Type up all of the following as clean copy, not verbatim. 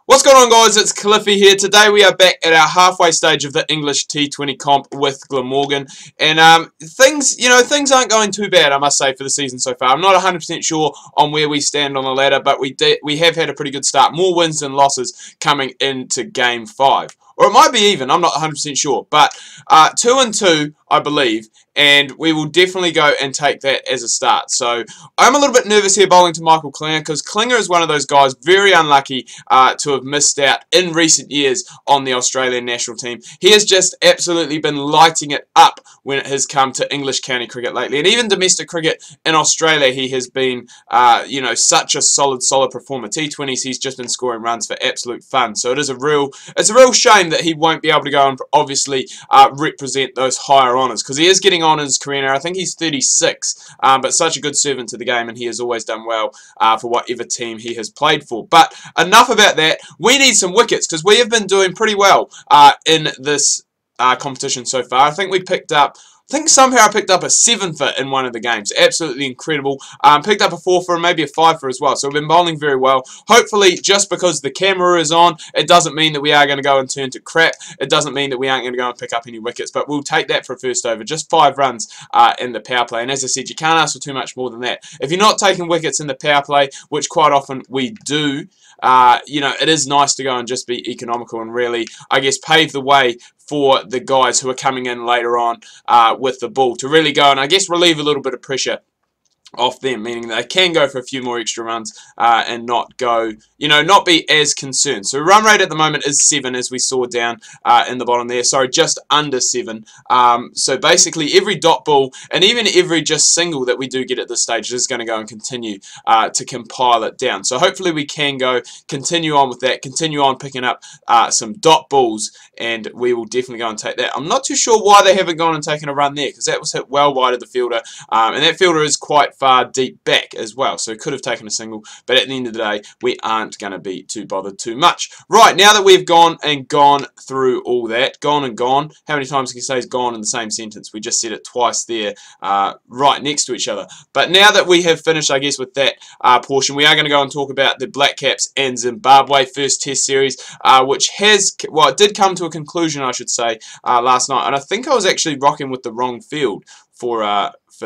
What's going on, guys? It's Cliffy here. Today we are back at our halfway stage of the English T20 comp with Glamorgan, and things aren't going too bad, I must say, for the season so far. I'm not 100% sure on where we stand on the ladder, but we have had a pretty good start. More wins than losses coming into Game 5. Or it might be even, I'm not 100% sure. But 2-2, I believe, and we will definitely go and take that as a start. So I'm a little bit nervous here bowling to Michael Klinger, because Klinger is one of those guys very unlucky to have missed out in recent years on the Australian national team. He has just absolutely been lighting it up when it has come to English county cricket lately. And even domestic cricket in Australia, he has been, such a solid performer. T20s, he's just been scoring runs for absolute fun. So it's a real shame that he won't be able to go and obviously represent those higher honours, because he is getting on in his career now. I think he's 36, but such a good servant to the game, and he has always done well for whatever team he has played for. But enough about that. We need some wickets, because we have been doing pretty well in this competition so far. I think somehow I picked up a 7-for in one of the games. Absolutely incredible. Picked up a 4-for and maybe a 5-for as well. So we've been bowling very well. Hopefully, just because the camera is on, it doesn't mean that we are going to go and turn to crap. It doesn't mean that we aren't going to go and pick up any wickets. But we'll take that for a first over. Just 5 runs in the power play. And as I said, you can't ask for too much more than that. If you're not taking wickets in the power play, which quite often we do, it is nice to go and just be economical and really, I guess, pave the way for the guys who are coming in later on with the ball to really go and, I guess, relieve a little bit of pressure off them, meaning they can go for a few more extra runs and not go, not be as concerned. So run rate at the moment is 7, as we saw down in the bottom there. Sorry, just under 7. So basically every dot ball and even every just single that we do get at this stage is going to go and continue to compile it down. So hopefully we can continue on with that, continue on picking up some dot balls, and we will definitely go and take that. I'm not too sure why they haven't gone and taken a run there, because that was hit well wide of the fielder, and that fielder is quite far deep back as well, so could have taken a single, but at the end of the day we aren't going to be too bothered too much. Right, now that we've gone through all that, gone and gone, how many times can you say is gone in the same sentence? We just said it twice there, right next to each other. But now that we have finished, I guess, with that portion, we are going to go and talk about the Black Caps and Zimbabwe first test series, which it did come to a conclusion, I should say, last night, and I think I was actually rocking with the wrong field for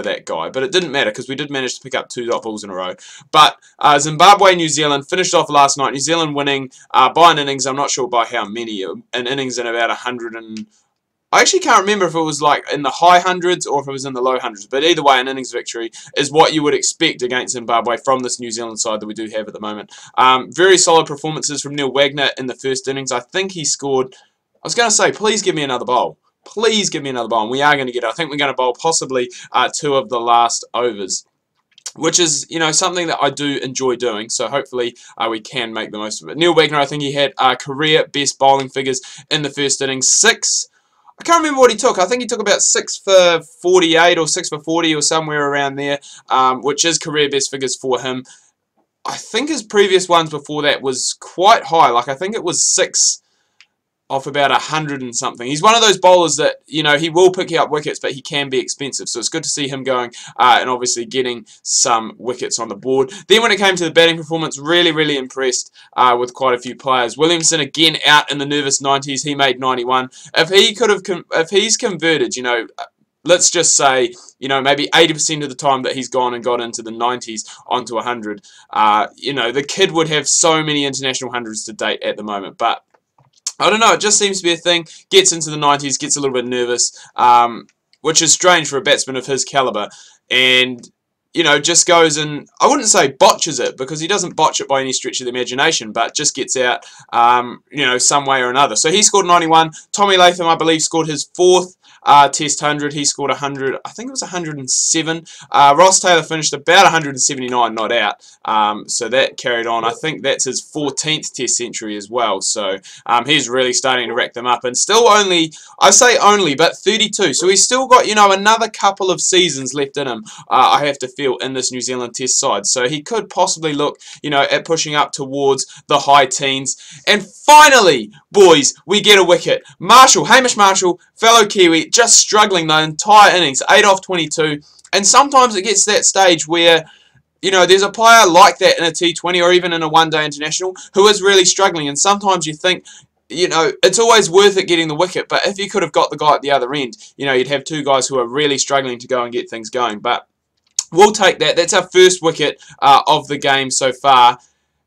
that guy, but it didn't matter because we did manage to pick up 2 dot balls in a row. But Zimbabwe, New Zealand finished off last night. New Zealand winning by an innings. I'm not sure by how many. An innings in about 100 and I actually can't remember if it was like in the high hundreds or if it was in the low hundreds. But either way, an innings victory is what you would expect against Zimbabwe from this New Zealand side that we do have at the moment. Very solid performances from Neil Wagner in the first innings. I think he scored. I was going to say, please give me another bowl. Please give me another bowl, and we are going to get it. I think we're going to bowl possibly 2 of the last overs, which is, something that I do enjoy doing. So hopefully we can make the most of it. Neil Wagner, I think he had career best bowling figures in the first innings. 6. I can't remember what he took. I think he took about 6 for 48 or 6 for 40 or somewhere around there, which is career best figures for him. I think his previous ones before that was quite high. Like, I think it was 6 off about 100 and something. He's one of those bowlers that, he will pick you up wickets, but he can be expensive. So it's good to see him going and obviously getting some wickets on the board. Then when it came to the batting performance, really impressed with quite a few players. Williamson again out in the nervous 90s. He made 91. If he's converted, let's just say, maybe 80% of the time that he's gone and got into the 90s onto 100, the kid would have so many international hundreds to date at the moment. But I don't know, it just seems to be a thing. Gets into the 90s, gets a little bit nervous, which is strange for a batsman of his caliber. And, just goes and, I wouldn't say botches it, because he doesn't botch it by any stretch of the imagination, but just gets out, some way or another. So he scored 91. Tommy Latham, I believe, scored his 4th Test 100. He scored 100. I think it was 107. Ross Taylor finished about 179, not out. So that carried on. I think that's his 14th Test century as well. So he's really starting to rack them up, and still only, I say only, but 32. So he's still got another couple of seasons left in him. I have to feel in this New Zealand Test side. So he could possibly look at pushing up towards the high teens. And finally, boys, we get a wicket. Hamish Marshall, fellow Kiwi, just struggling the entire innings, 8 off 22, and sometimes it gets to that stage where you know, there's a player like that in a T20 or even in a one-day international who is really struggling, and sometimes you think, you know, it's always worth it getting the wicket, but if you could have got the guy at the other end, you know, you'd have two guys who are really struggling to go and get things going. But we'll take that. That's our first wicket of the game so far.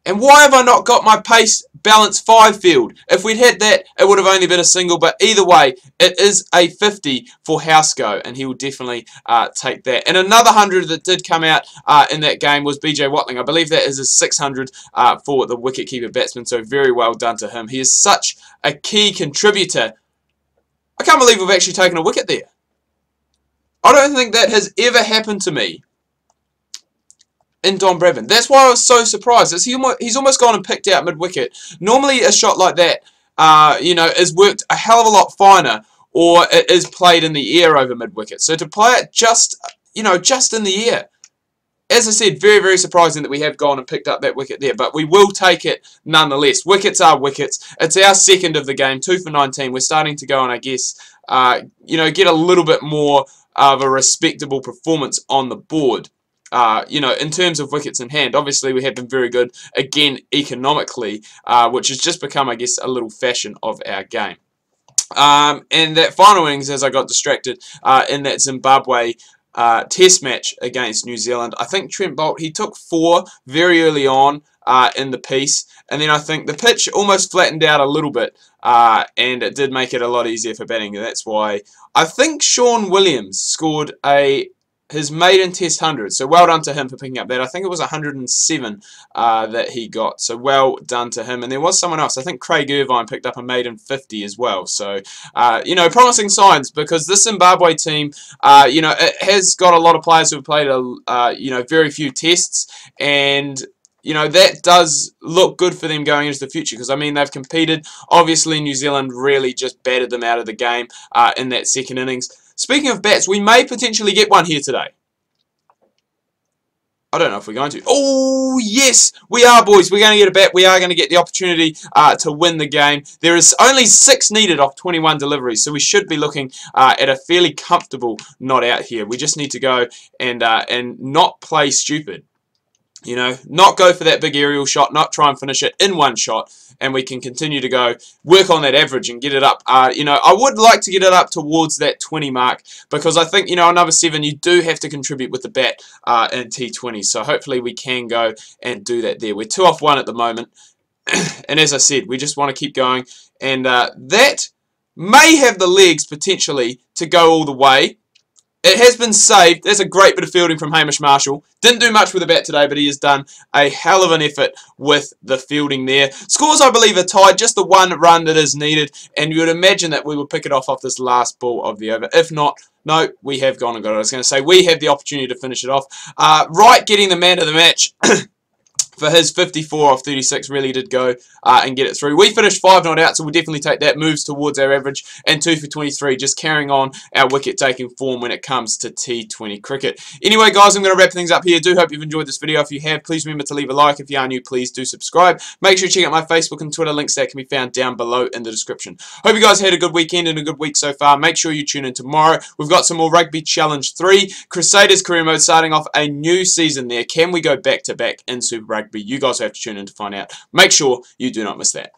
And why have I not got my pace balance 5 field? If we'd had that, it would have only been a single, but either way, it is a 50 for Housego, and he will definitely take that. And another 100 that did come out in that game was BJ Watling. I believe that is a 600 for the wicket-keeper batsman, so very well done to him. He is such a key contributor. I can't believe we've actually taken a wicket there. I don't think that has ever happened to me in Don Bradman. That's why I was so surprised. He's almost gone and picked out mid-wicket. Normally a shot like that, you know, is worked a hell of a lot finer, or it is played in the air over mid-wicket. So to play it just, you know, just in the air, as I said, very, very surprising that we have gone and picked up that wicket there, but we will take it nonetheless. Wickets are wickets. It's our second of the game, 2 for 19. We're starting to go and, I guess, you know, get a little bit more of a respectable performance on the board. You know, in terms of wickets in hand, obviously we have been very good, again, economically, which has just become, I guess, a little fashion of our game. And that final innings, as I got distracted in that Zimbabwe test match against New Zealand, I think Trent Boult, he took 4 very early on in the piece, and then I think the pitch almost flattened out a little bit, and it did make it a lot easier for batting, and that's why I think Sean Williams scored his maiden test 100, so well done to him for picking up that. I think it was 107 that he got, so well done to him. And there was someone else, I think Craig Irvine picked up a maiden 50 as well, so you know, promising signs, because this Zimbabwe team, you know, it has got a lot of players who have played you know, very few tests, and you know, that does look good for them going into the future, because I mean, they've competed. Obviously New Zealand really just battered them out of the game in that second innings. Speaking of bats, we may potentially get one here today. I don't know if we're going to. Oh, yes, we are, boys. We're going to get a bat. We are going to get the opportunity to win the game. There is only 6 needed off 21 deliveries, so we should be looking at a fairly comfortable not out here. We just need to go and not play stupid. You know, not go for that big aerial shot, not try and finish it in one shot, and we can continue to go work on that average and get it up. You know, I would like to get it up towards that 20 mark, because I think, you know, another 7, you do have to contribute with the bat in T20, so hopefully we can go and do that there. We're 2 off 1 at the moment, and as I said, we just want to keep going, and that may have the legs potentially to go all the way. It has been saved. That's a great bit of fielding from Hamish Marshall. Didn't do much with the bat today, but he has done a hell of an effort with the fielding there. Scores, I believe, are tied. Just the 1 run that is needed. And you would imagine that we will pick it off this last ball of the over. If not, no, we have gone and got it. I was going to say, we have the opportunity to finish it off. Wright getting the man of the match. For his 54 off 36, really did go and get it through. We finished 5 not out, so we'll definitely take that. Moves towards our average, and 2 for 23, just carrying on our wicket-taking form when it comes to T20 cricket. Anyway, guys, I'm going to wrap things up here. Do hope you've enjoyed this video. If you have, please remember to leave a like. If you are new, please do subscribe. Make sure you check out my Facebook and Twitter links that can be found down below in the description. Hope you guys had a good weekend and a good week so far. Make sure you tune in tomorrow. We've got some more Rugby Challenge 3. Crusaders career mode starting off a new season there. Can we go back-to-back in Super Rugby? You guys have to tune in to find out. Make sure you do not miss that.